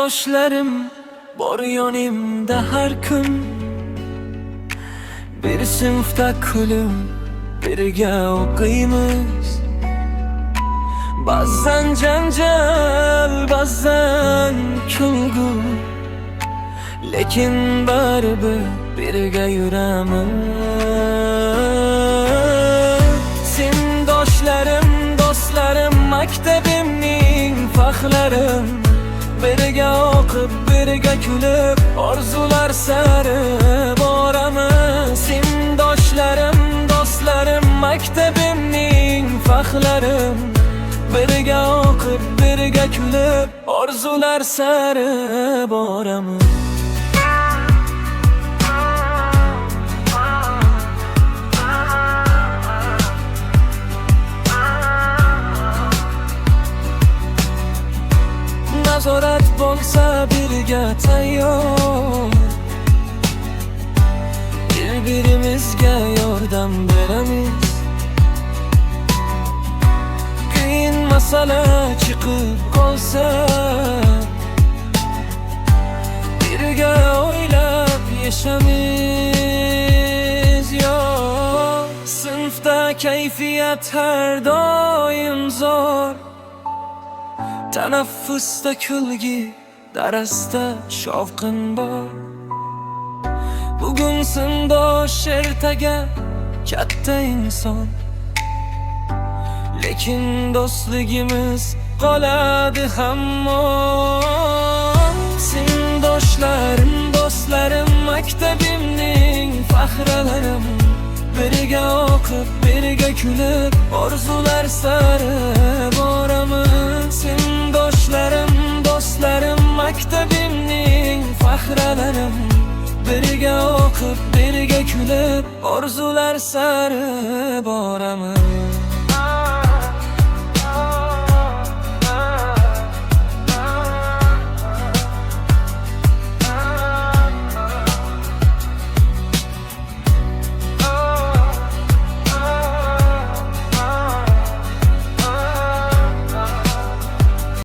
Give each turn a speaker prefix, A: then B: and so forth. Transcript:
A: Sinfdoshlarim bor yonimda har kun. Bir sinfda kulib birga o'qiymiz. Ba'zan janjal, ba'zan kulgu, lekin baribir birga yuramiz. Sinfdoshlarim, do'stlarim, maktabimning faxrlarim. Birga o'qib, birga kulib, orzular sari boramiz. Sinfdoshlarim, do'stlarim, maktabimning faxrlarim. Birga o'qib, birga kulib, orzular sari boramiz. Nazorat bo'lsa birga tayyor, bir-birimizga yordam beramiz. Qiyin masala chiqib qolsa, birga o'ylab yashamiz. Yo, sinfda kayfiyat har doim zo'r. Tanaffusda kulgi, darsda shovqin bor. Bugun sinfdosh ertaga katta inson, lekin do'stligimiz qoladi hamon. Sinfdoshlarim, do'stlarim, maktabimning faxralarim. Birga o'qib, birga kulib, orzular sari boramiz. Sinfdoshlarim, do'stlarim, maktabimning faxralarim. Birga o'qib, birga kulib, orzular sari boramiz.